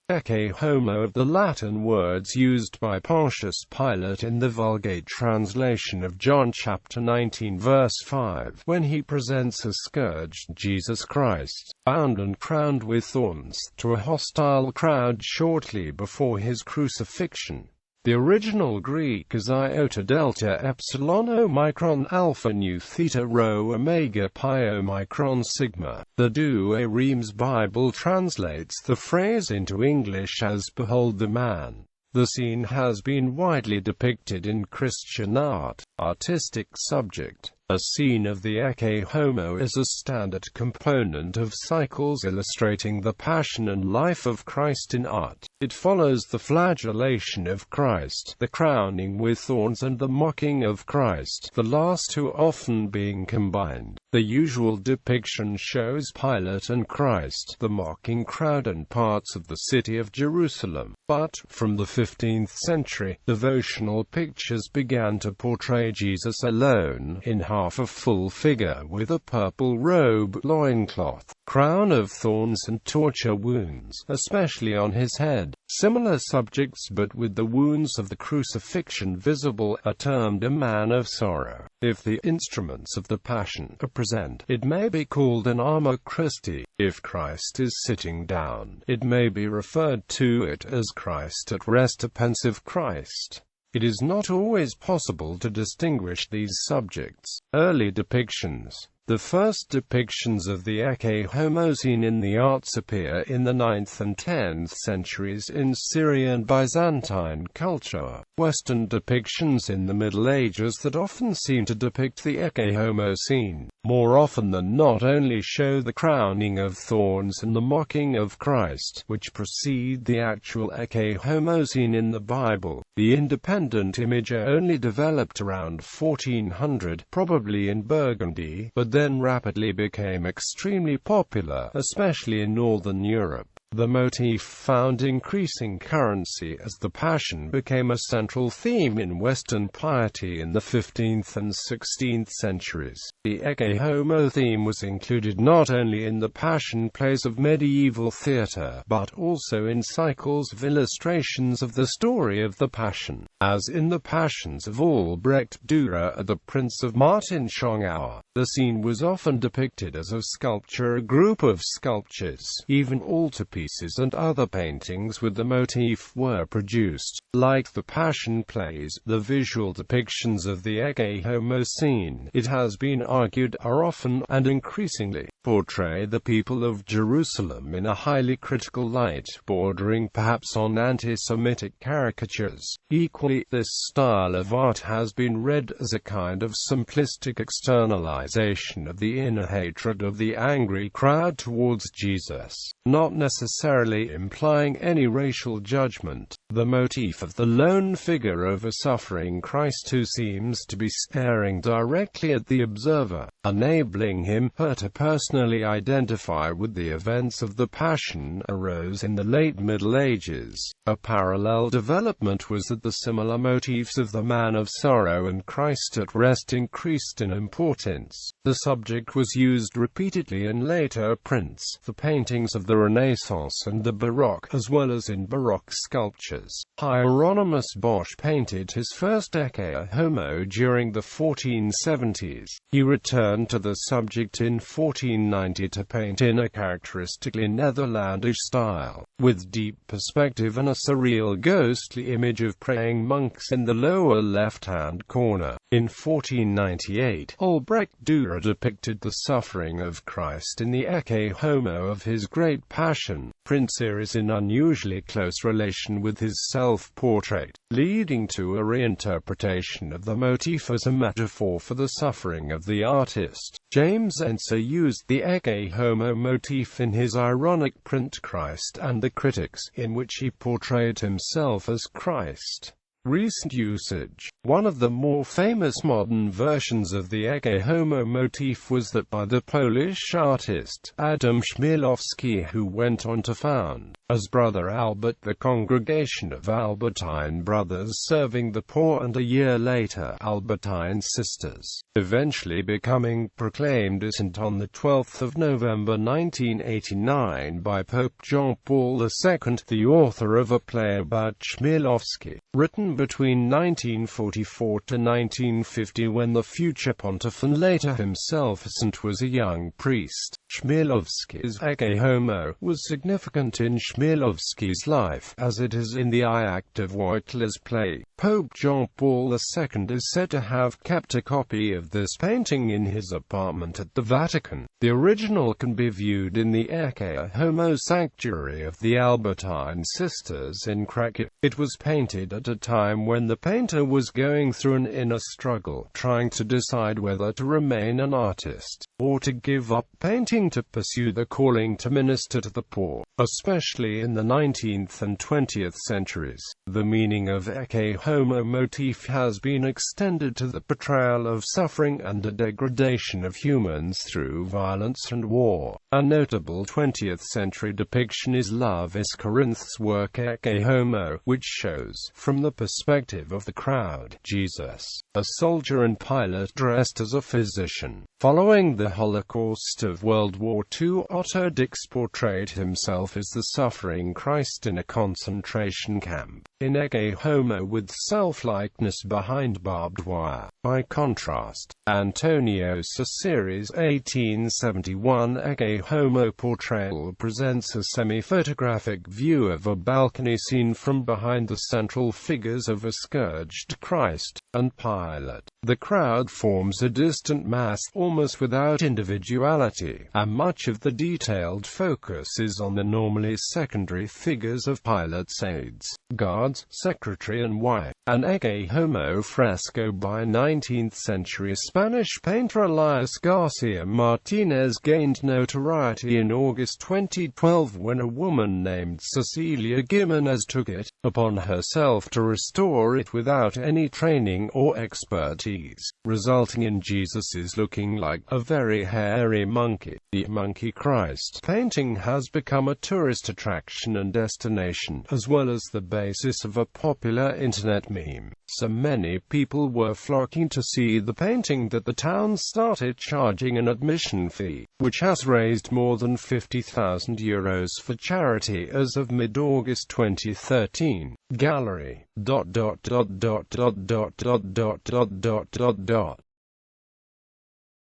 Ecce homo of the Latin words used by Pontius Pilate in the Vulgate translation of John chapter 19 verse 5, when he presents a scourged Jesus Christ, bound and crowned with thorns, to a hostile crowd shortly before his crucifixion. The original Greek is iota delta epsilon omicron alpha nu theta rho omega pi omicron sigma. The Douay-Rheims Bible translates the phrase into English as "Behold the man." The scene has been widely depicted in Christian art. Artistic subject. A scene of the Ecce homo is a standard component of cycles illustrating the passion and life of Christ in art. It follows the flagellation of Christ, the crowning with thorns, and the mocking of Christ, the last two often being combined. The usual depiction shows Pilate and Christ, the mocking crowd, and parts of the city of Jerusalem. But, from the 15th century, devotional pictures began to portray Jesus alone, in half a full figure, with a purple robe, loincloth, crown of thorns and torture wounds, especially on his head. Similar subjects but with the wounds of the crucifixion visible are termed a man of sorrow. If the instruments of the Passion are present, it may be called an arma Christi. If Christ is sitting down, it may be referred to it as Christ at rest, a pensive Christ. It is not always possible to distinguish these subjects. Early depictions. The first depictions of the Ecce homo seen in the arts appear in the 9th and 10th centuries in Syrian Byzantine culture. Western depictions in the Middle Ages that often seem to depict the Ecce homo scene, more often than not, only show the crowning of thorns and the mocking of Christ, which precede the actual Ecce homo scene in the Bible. The independent image only developed around 1400, probably in Burgundy, but then rapidly became extremely popular, especially in Northern Europe. The motif found increasing currency as the Passion became a central theme in Western piety in the 15th and 16th centuries. The Ecce homo theme was included not only in the Passion plays of medieval theatre, but also in cycles of illustrations of the story of the Passion, as in the Passions of Albrecht Dürer or the Prince of Martin Schongauer. The scene was often depicted as a sculpture, a group of sculptures, even altarpieces and other paintings with the motif were produced. Like the Passion plays, the visual depictions of the Ecce homo scene, it has been argued, are often, and increasingly, portray the people of Jerusalem in a highly critical light, bordering perhaps on anti-Semitic caricatures. Equally, this style of art has been read as a kind of simplistic externalization of the inner hatred of the angry crowd towards Jesus, not necessarily implying any racial judgment. The motif of the lone figure over suffering Christ who seems to be staring directly at the observer, enabling him/her to personally identify with the events of the Passion, arose in the late Middle Ages. A parallel development was that the similar motifs of the Man of Sorrow and Christ at Rest increased in importance. The subject was used repeatedly in later prints, the paintings of the Renaissance and the Baroque, as well as in Baroque sculptures. Hieronymus Bosch painted his first Ecce homo during the 1470s. He returned to the subject in 1490 to paint in a characteristically Netherlandish style, with deep perspective and a surreal ghostly image of praying monks in the lower left-hand corner. In 1498, Albrecht Dürer depicted the suffering of Christ in the Ecce homo of his Great Passion. Princer is in unusually close relation with his self-portrait, leading to a reinterpretation of the motif as a metaphor for the suffering of the artist. James Ensor used the Ecce homo motif in his ironic print Christ and the Critics, in which he portrayed himself as Christ. Recent usage. One of the more famous modern versions of the Ecce homo motif was that by the Polish artist Adam Chmielowski, who went on to found, as Brother Albert, the Congregation of Albertine Brothers Serving the Poor, and a year later Albertine Sisters, eventually becoming proclaimed a saint on the 12th of November 1989 by Pope John Paul II, the author of a play about Chmielowski, written between 1944 to 1950, when the future pontiff and later himself a saint was a young priest. Chmielowski's Ecce homo was significant in Chmielowski's life, as it is in the I-act of Wojtla's play. Pope John Paul II is said to have kept a copy of this painting in his apartment at the Vatican. The original can be viewed in the Ecce homo sanctuary of the Albertine Sisters in Krakow. It was painted at a time when the painter was going through an inner struggle, trying to decide whether to remain an artist, or to give up painting to pursue the calling to minister to the poor, especially in the 19th and 20th centuries. The meaning of Ecce homo motif has been extended to the portrayal of suffering and the degradation of humans through violence and war. A notable 20th century depiction is Love is Corinth's work Ecce homo, which shows, from the perspective of the crowd, Jesus, a soldier, and Pilate dressed as a physician. Following the Holocaust of World War II, Otto Dix portrayed himself as the suffering Christ in a concentration camp, in Ecce homo, with self-likeness behind barbed wire. By contrast, Antonio Ceceri's 1871 Ecce homo portrayal presents a semi-photographic view of a balcony scene from behind the central figures of a scourged Christ and Pilate. The crowd forms a distant mass, almost without individuality, and much of the detailed focus is on the normally secondary figures of Pilate's aides, guards, secretary and wife. An Ecce homo fresco by 19th-century Spanish painter Elias Garcia Martinez gained notoriety in August 2012 when a woman named Cecilia Gimenez took it upon herself to restore it without any training or expertise, resulting in Jesus's looking like a very hairy monkey. The Monkey Christ painting has become a tourist attraction and destination, as well as the basis of a popular internet meme. So many people were flocking to see the painting that the town started charging an admission fee, which has raised more than €50,000 for charity as of mid-August 2013. Gallery.